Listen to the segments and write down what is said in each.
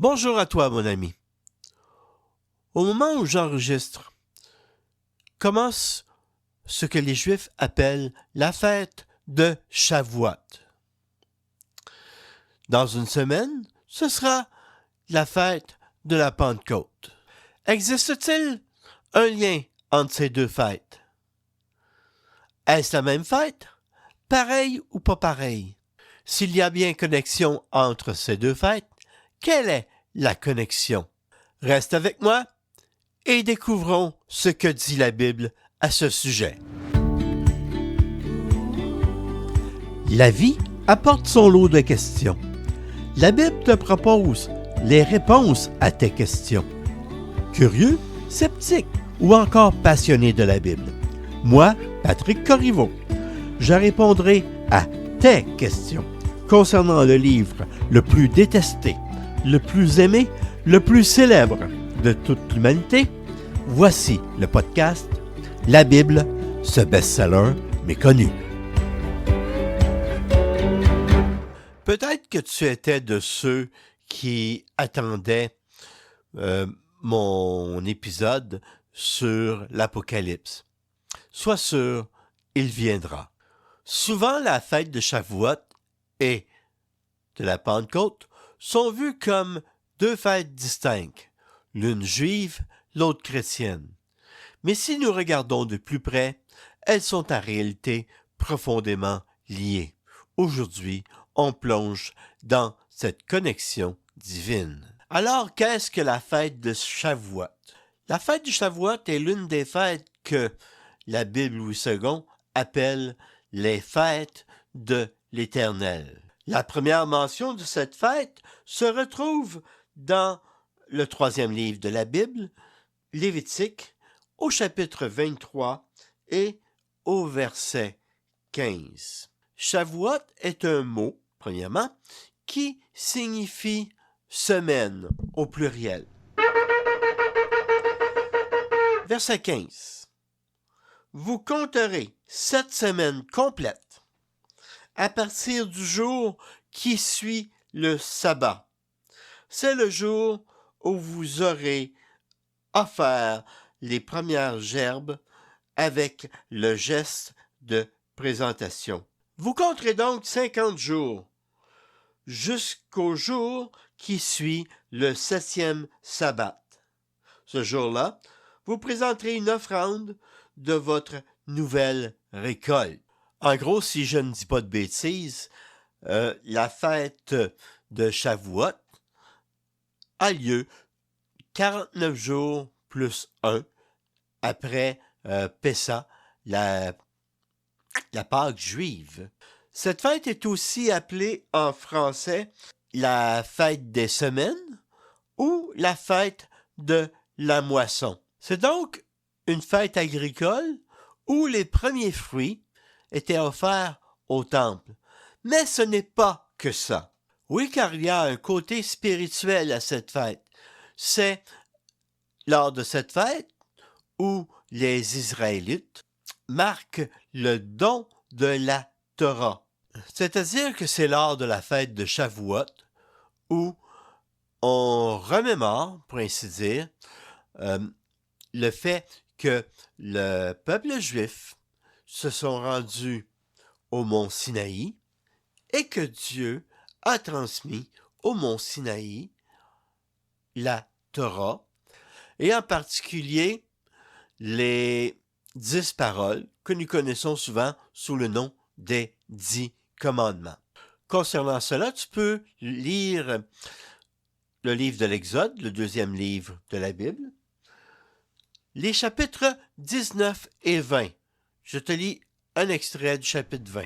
Bonjour à toi, mon ami. Au moment où j'enregistre, commence ce que les Juifs appellent la fête de Shavuot. Dans une semaine, ce sera la fête de la Pentecôte. Existe-t-il un lien entre ces deux fêtes? Est-ce la même fête? Pareil ou pas pareil? S'il y a bien connexion entre ces deux fêtes, quelle est la connexion? Reste avec moi et découvrons ce que dit la Bible à ce sujet. La vie apporte son lot de questions. La Bible te propose les réponses à tes questions. Curieux, sceptique ou encore passionné de la Bible? Moi, Patrick Corriveau, je répondrai à tes questions concernant le livre le plus détesté, le plus aimé, le plus célèbre de toute l'humanité. Voici le podcast La Bible, ce best-seller méconnu. Peut-être que tu étais de ceux qui attendaient mon épisode sur l'Apocalypse. Sois sûr, il viendra. Souvent, la fête de Shavuot et de la Pentecôte sont vues comme deux fêtes distinctes, l'une juive, l'autre chrétienne. Mais si nous regardons de plus près, elles sont en réalité profondément liées. Aujourd'hui, on plonge dans cette connexion divine. Alors, qu'est-ce que la fête de Shavuot? La fête du Shavuot est l'une des fêtes que la Bible Louis II appelle les fêtes de l'Éternel. La première mention de cette fête se retrouve dans le 3e livre de la Bible, Lévitique, au chapitre 23 et au verset 15. Shavuot est un mot, premièrement, qui signifie semaine au pluriel. Verset 15. Vous compterez 7 semaines complètes à partir du jour qui suit le sabbat. C'est le jour où vous aurez offert les premières gerbes avec le geste de présentation. Vous compterez donc 50 jours jusqu'au jour qui suit le 7e sabbat. Ce jour-là, vous présenterez une offrande de votre nouvelle récolte. En gros, si je ne dis pas de bêtises, la fête de Shavuot a lieu 49 jours plus 1 après Pessah, la Pâque juive. Cette fête est aussi appelée en français la fête des semaines ou la fête de la moisson. C'est donc une fête agricole où les premiers fruits étaient offerts au temple. Mais ce n'est pas que ça. Oui, car il y a un côté spirituel à cette fête. C'est lors de cette fête où les Israélites marquent le don de la Torah. C'est-à-dire que c'est lors de la fête de Shavuot où on remémore, pour ainsi dire, le fait que le peuple juif se sont rendus au mont Sinaï et que Dieu a transmis au mont Sinaï la Torah, et en particulier les 10 paroles que nous connaissons souvent sous le nom des 10 commandements. Concernant cela, tu peux lire le livre de l'Exode, le 2e livre de la Bible, les chapitres 19 et 20. Je te lis un extrait du chapitre 20.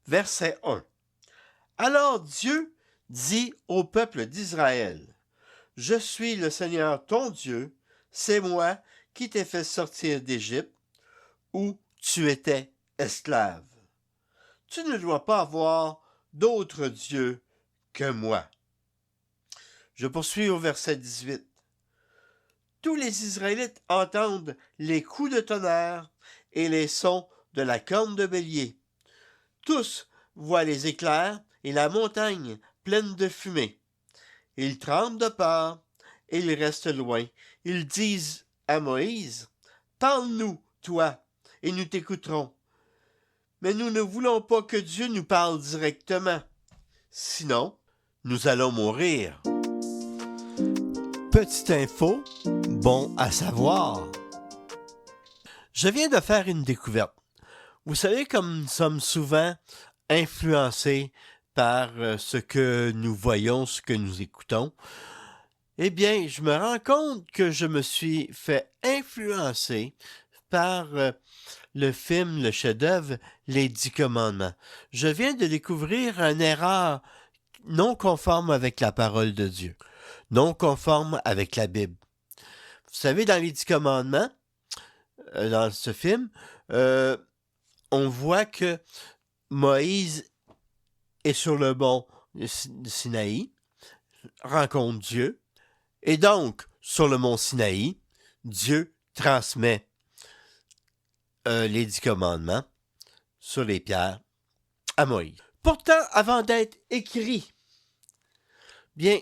Verset 1. Alors Dieu dit au peuple d'Israël, « Je suis le Seigneur ton Dieu, c'est moi qui t'ai fait sortir d'Égypte, où tu étais esclave. Tu ne dois pas avoir d'autres dieux que moi. » Je poursuis au verset 18. Tous les Israélites entendent les coups de tonnerre et les sons de la corne de bélier. Tous voient les éclairs et la montagne pleines de fumée. Ils tremblent de peur et ils restent loin. Ils disent à Moïse, « Parle-nous, toi, et nous t'écouterons. » Mais nous ne voulons pas que Dieu nous parle directement. Sinon, nous allons mourir. Petite info, bon à savoir. Je viens de faire une découverte. Vous savez, comme nous sommes souvent influencés par ce que nous voyons, ce que nous écoutons, eh bien, je me rends compte que je me suis fait influencer par le film, le chef-d'œuvre, Les 10 commandements. Je viens de découvrir une erreur non conforme avec la parole de Dieu, non conforme avec la Bible. Vous savez, dans les 10 commandements, dans ce film, on voit que Moïse est sur le mont Sinaï, rencontre Dieu, et donc, sur le mont Sinaï, Dieu transmet les 10 commandements sur les pierres à Moïse. Pourtant, avant d'être écrit, bien,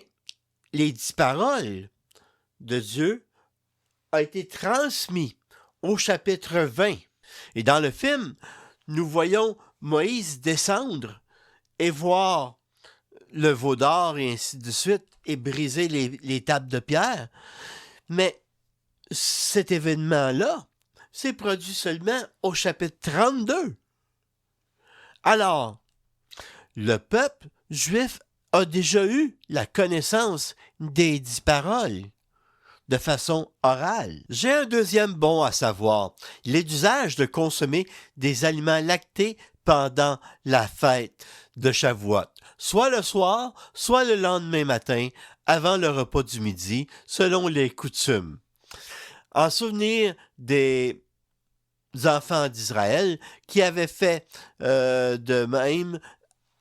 les 10 paroles de Dieu ont été transmises au chapitre 20. Et dans le film, nous voyons Moïse descendre et voir le veau d'or et ainsi de suite et briser les tables de pierre. Mais cet événement-là s'est produit seulement au chapitre 32. Alors, le peuple juif a déjà eu la connaissance des 10 paroles de façon orale. J'ai un deuxième bon à savoir. Il est d'usage de consommer des aliments lactés pendant la fête de Shavuot, soit le soir, soit le lendemain matin, avant le repas du midi, selon les coutumes. En souvenir des enfants d'Israël qui avaient fait de même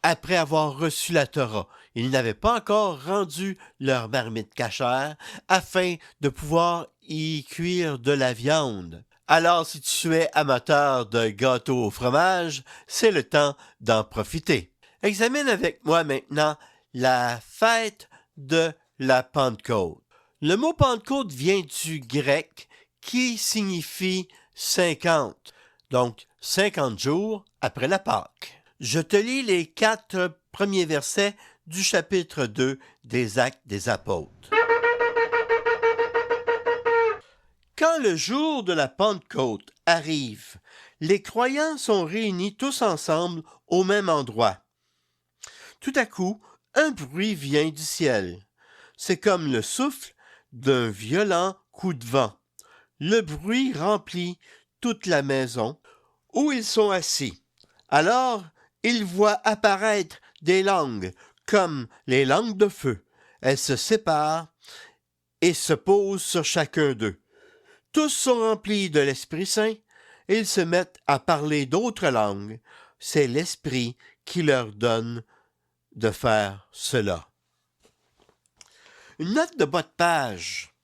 après avoir reçu la Torah. Ils n'avaient pas encore rendu leur marmite cachère afin de pouvoir y cuire de la viande. Alors, si tu es amateur de gâteaux au fromage, c'est le temps d'en profiter. Examine avec moi maintenant la fête de la Pentecôte. Le mot Pentecôte vient du grec qui signifie 50, donc 50 jours après la Pâque. Je te lis les 4 premiers versets du chapitre 2 des Actes des Apôtres. Quand le jour de la Pentecôte arrive, les croyants sont réunis tous ensemble au même endroit. Tout à coup, un bruit vient du ciel. C'est comme le souffle d'un violent coup de vent. Le bruit remplit toute la maison où ils sont assis. Alors, ils voient apparaître des langues, comme les langues de feu. Elles se séparent et se posent sur chacun d'eux. Tous sont remplis de l'Esprit Saint et ils se mettent à parler d'autres langues. C'est l'Esprit qui leur donne de faire cela. Une note de bas de page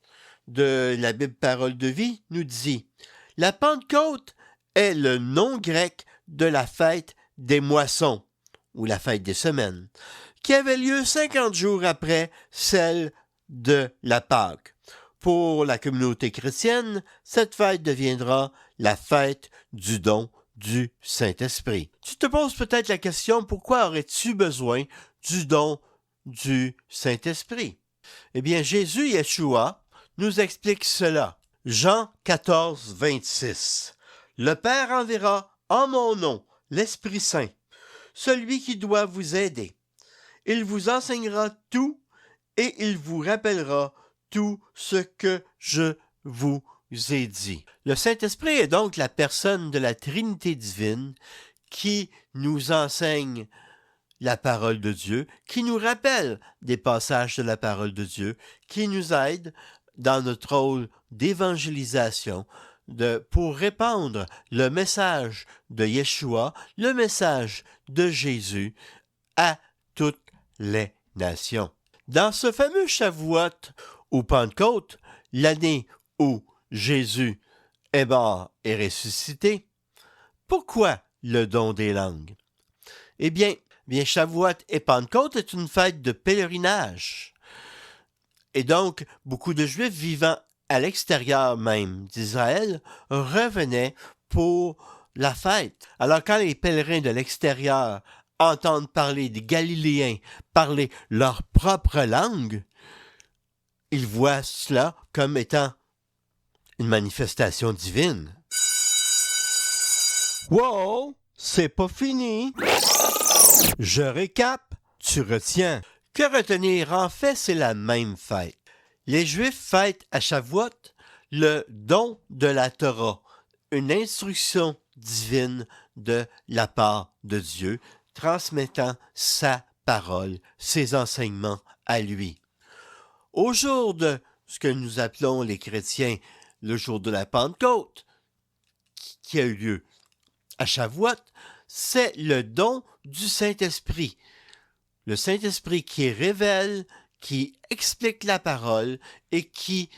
de la Bible Parole de vie nous dit « La Pentecôte est le nom grec de la fête des moissons, ou la fête des semaines, qui avait lieu 50 jours après celle de la Pâque. Pour la communauté chrétienne, cette fête deviendra la fête du don du Saint-Esprit. Tu te poses peut-être la question, pourquoi aurais-tu besoin du don du Saint-Esprit? Eh bien, Jésus Yeshua nous explique cela. Jean 14, 26. Le Père enverra en mon nom l'Esprit Saint, celui qui doit vous aider. Il vous enseignera tout et il vous rappellera tout ce que je vous ai dit. Le Saint-Esprit est donc la personne de la Trinité divine qui nous enseigne la parole de Dieu, qui nous rappelle des passages de la parole de Dieu, qui nous aide dans notre rôle d'évangélisation, pour répandre le message de Yeshua, le message de Jésus à toutes les nations. Dans ce fameux Shavuot ou Pentecôte, l'année où Jésus est mort et ressuscité, pourquoi le don des langues? Eh bien, Bien, Shavuot et Pentecôte est une fête de pèlerinage. Et donc, beaucoup de Juifs vivant à l'extérieur même d'Israël revenaient pour la fête. Alors, quand les pèlerins de l'extérieur entendent parler des Galiléens parler leur propre langue, ils voient cela comme étant une manifestation divine. Wow, c'est pas fini. Je récap, tu retiens. Que retenir? En fait, c'est la même fête. Les Juifs fêtent à Shavuot le don de la Torah, une instruction divine de la part de Dieu, transmettant sa parole, ses enseignements à lui. Au jour de ce que nous appelons les chrétiens le jour de la Pentecôte, qui a eu lieu à Shavuot, c'est le don du Saint-Esprit. Le Saint-Esprit qui révèle, qui explique la parole et qui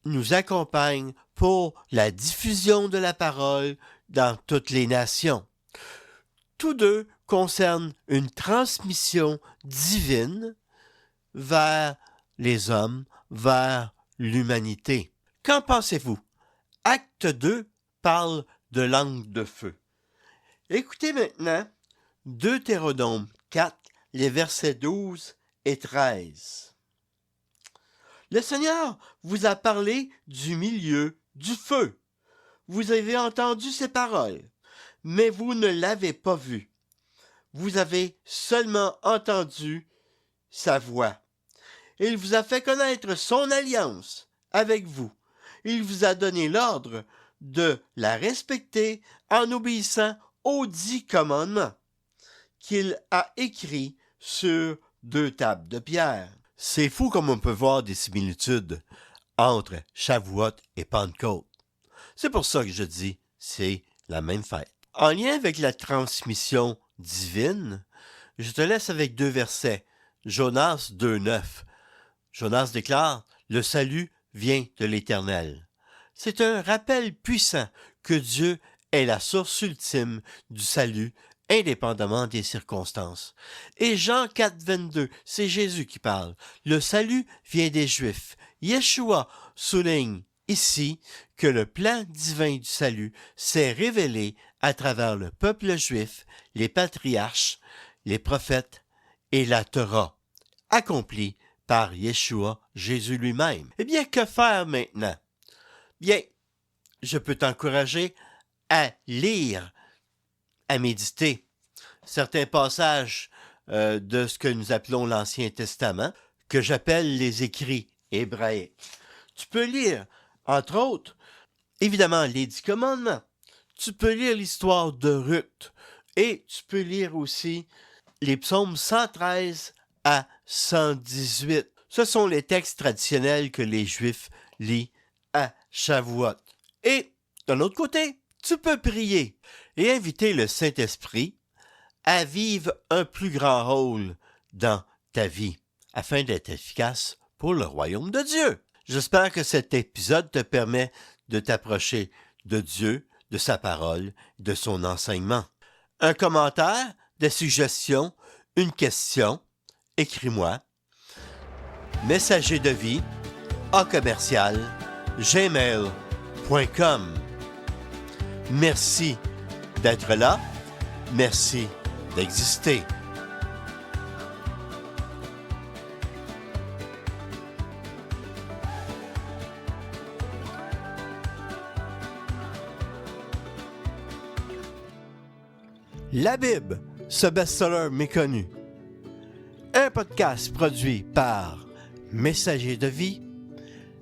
nous accompagne pour la diffusion de la parole dans toutes les nations. Tous deux concernent une transmission divine vers les hommes, vers l'humanité. Qu'en pensez-vous? Acte 2 parle de langue de feu. Écoutez maintenant Deutéronome 4, les versets 12 et 13. Le Seigneur vous a parlé du milieu du feu. Vous avez entendu ses paroles, mais vous ne l'avez pas vu. Vous avez seulement entendu sa voix. Il vous a fait connaître son alliance avec vous. Il vous a donné l'ordre de la respecter en obéissant aux 10 commandements qu'il a écrits sur 2 tables de pierre. C'est fou comme on peut voir des similitudes entre Shavuot et Pentecôte. C'est pour ça que je dis, c'est la même fête. En lien avec la transmission divine, je te laisse avec 2 versets. Jonas 2,9. Jonas déclare, « Le salut vient de l'Éternel. » C'est un rappel puissant que Dieu est la source ultime du salut, indépendamment des circonstances. Et Jean 4, 22, c'est Jésus qui parle. Le salut vient des Juifs. Yeshua souligne ici que le plan divin du salut s'est révélé à travers le peuple juif, les patriarches, les prophètes et la Torah, accompli par Yeshua, Jésus lui-même. Eh bien, que faire maintenant? Bien, je peux t'encourager à lire, à méditer certains passages de ce que nous appelons l'Ancien Testament, que j'appelle les écrits hébraïques. Tu peux lire, entre autres, évidemment, les 10 commandements. Tu peux lire l'histoire de Ruth et tu peux lire aussi les psaumes 113 à 118. Ce sont les textes traditionnels que les Juifs lisent à Shavuot. Et, d'un autre côté, tu peux prier et inviter le Saint-Esprit à vivre un plus grand rôle dans ta vie, afin d'être efficace pour le royaume de Dieu. J'espère que cet épisode te permet de t'approcher de Dieu, de sa parole, de son enseignement. Un commentaire, des suggestions, une question, écris-moi. messagerdevie@gmail.com. Merci d'être là. Merci d'exister. La Bible, ce best-seller méconnu. Un podcast produit par Messager de vie,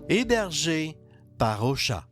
hébergé par Ocha.